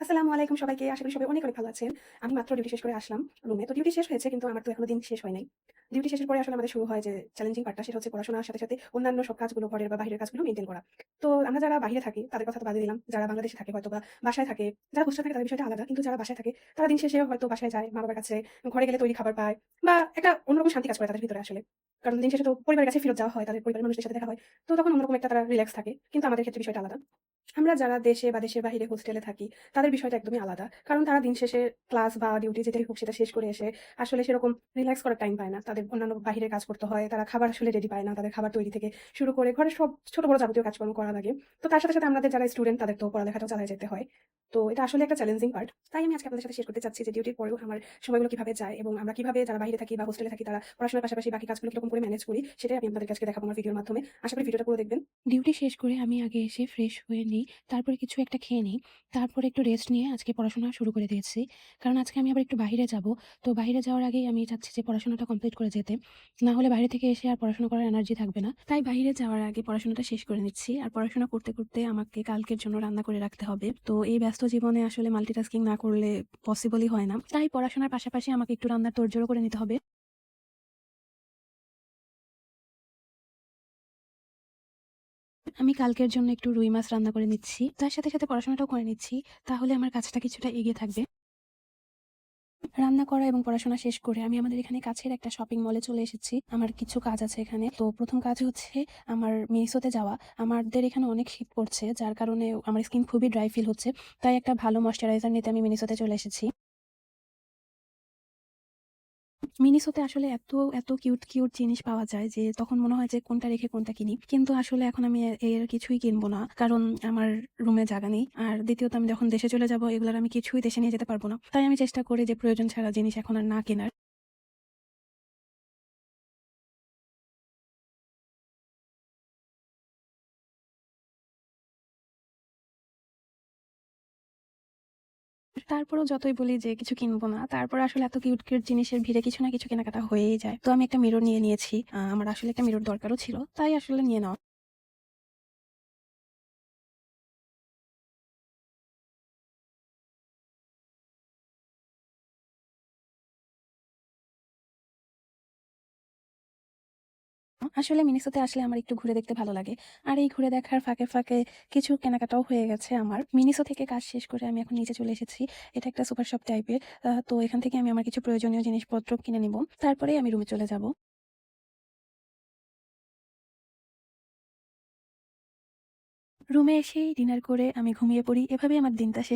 আসসালামু আলাইকুম সবাইকে। আশা করি সবাই অনেক, অনেক ভালো আছেন। আমি মাত্র ডিউটি শেষ করে আসলাম রুমে। তো ডিউটি শেষ হয়েছে কিন্তু আমার তো এখনো দিন শেষ হয় নাই। ডিউটি শেষের পরে আসলে আমাদের শুরু হয় যে চ্যালেঞ্জিং পার্টটা, সেটা হচ্ছে পড়াশোনার সাথে, সাথে অন্যান্য সব কাজগুলো ঘরের বা বাহিরের কাজগুলো মেইনটেইন করা। তো আমরা যারা বাহিরে থাকি তাদের কথা তো বাদই দিলাম। যারা বাংলাদেশে থাকে হয়তোবা বাসায় থাকে, যারা হোস্টেলে থাকে তাদের বিষয়টা আলাদা। কিন্তু যারা বাসায় থাকে তারা দিন শেষে হয়তো বাসায় যায়, মা-বাবার কাছে, ঘরে গেলে তৈরি খাবার পায় বা একটা অন্যরকম শান্তি কাজ করে তাদের ভিতরে আসলে। কারণ দিন শেষে তো পরিবারের কাছে ফেরত যাওয়া হয়, তাদের পরিবারের মানুষদের সাথে দেখা হয়। তো তখন অন্যরকম একটা তারা রিল্যাক্স থাকে। কিন্তু আমাদের ক্ষেত্রে বিষয়টা আলাদা। আমরা যারা দেশে বা দেশের বাহিরে হোস্টেলে থাকি, তাদের বিষয়টা একদমই আলাদা। কারণ তারা দিন শেষে ক্লাস বা ডিউটি যেটাই হোক সেটা শেষ করে এসে আসলে সেরকম রিল্যাক্স করার টাইম পায় না। তাদের অন্যান্য বাহিরের কাজ করতে হয়। তারা খাবার আসলে রেডি পায় না। তাদের খাবার তৈরি থেকে শুরু করে ঘরের সব ছোট বড় যাবতীয় কাজকর্ম করা লাগে। তো তার সাথে, সাথে আমাদের যারা স্টুডেন্ট তাদের তো পড়ালেখাটাও চালায় যেতে হয়। তো এটা আসলে একটা চ্যালেঞ্জিং পার্ট। তাই আমি আজকে আপনাদের সাথে শেয়ার করতে চাচ্ছি যে ডিউটির পরেও আমার সময়গুলো কিভাবে যায় এবং আমরা কিভাবে যারা বাহিরে থাকি বা হোস্টেলে থাকি তারা পড়াশোনার পাশাপাশি বাকি কাজগুলো কিরকম করে ম্যানেজ করি সেটাই আমি আপনাদের কাছে দেখাবো আমার ভিডিওর মাধ্যমে। আশা করি ভিডিওটা পুরো দেখবেন। ডিউটি শেষ করে আমি আগে এসে ফ্রেশ হয়ে নিই। তারপরে কিছু একটা খেয়ে নিই। তারপরে একটু রেস্ট নিয়ে আজকে পড়াশোনা শুরু করে দিয়েছি। কারণ আজকে আমি আবার একটু বাহিরে যাবো। তো বাহিরে যাওয়ার আগেই আমি চাচ্ছি যে পড়াশোনাটা কমপ্লিট করে যেতে। না হলে বাইরে থেকে এসে আর পড়াশোনা করার এনার্জি থাকবে না। তাই বাহিরে যাওয়ার আগে পড়াশোনাটা শেষ করে নিচ্ছি। আর পড়াশোনা করতে, করতে আমাকে কালকের জন্য রান্না করে রাখতে হবে। তো এই ব্যস্ত জীবনে আসলে মাল্টিটাস্কিং না করলে পসিবলই হয় না। তাই পড়াশোনার পাশাপাশি আমাকে একটু রান্নার তোড়জোড়ও করে নিতে হবে। আমি কালকের জন্য একটু রুই মাছ রান্না করে নিচ্ছি। তার সাথে, সাথে পড়াশোনাটাও করে নিচ্ছি। তাহলে আমার কাজটা কিছুটা এগিয়ে থাকবে। রান্না করা এবং পড়াশোনা শেষ করে আমি আমাদের এখানে কাছের একটা শপিং মলে চলে এসেছি। আমার কিছু কাজ আছে এখানে। তো ১ম কাজ হচ্ছে আমার মিনিসোতে যাওয়া। আমাদের এখানে অনেক শীত পড়ছে, যার কারণে আমার স্কিন খুবই ড্রাই ফিল হচ্ছে। তাই একটা ভালো ময়েশ্চারাইজার নিতে আমি মিনিসোতে চলে এসেছি। মিনিসোতে আসলে এত কিউট, কিউট জিনিস পাওয়া যায় যে তখন মনে হয় যে কোনটা রেখে কোনটা কিনি। কিন্তু আসলে এখন আমি এর কিছুই কিনবো না। কারণ আমার রুমে জায়গা নেই। আর দ্বিতীয়ত আমি যখন দেশে চলে যাবো এগুলোর আমি কিছুই দেশে নিয়ে যেতে পারবো না। তাই আমি চেষ্টা করি যে প্রয়োজন ছাড়া জিনিস এখন আর না কেনার। তারপরেও যতই বলি যে কিছু কিনবো না, তারপরে আসলে এত কিউট, কিউট জিনিসের ভিড়ে কিছু না কিছু কেনাকাটা হয়েই যায়। তো আমি একটা মিরর নিয়ে নিয়েছি। আমার আসলে একটা মিরর দরকারও ছিল। তাই আসলে নিয়ে নেওয়া। আসলে মিনিসোতে আসলে আমার একটু ঘুরে দেখতে ভালো লাগে। আর এই ঘুরে দেখার ফাঁকে, ফাঁকে কিছু কেনাকাটাও হয়ে গেছে আমার। মিনিসো থেকে কাজ শেষ করে আমি এখন নিচে চলে এসেছি। এটা একটা সুপার শপ টাইপের। তো এখান থেকে আমি আমার কিছু প্রয়োজনীয় জিনিসপত্র কিনে নিবো। তারপরেই আমি রুমে চলে যাব। রুমে এসেই ডিনার করে আমি ঘুমিয়ে পড়ি। এভাবেই আমার দিনটা শেষ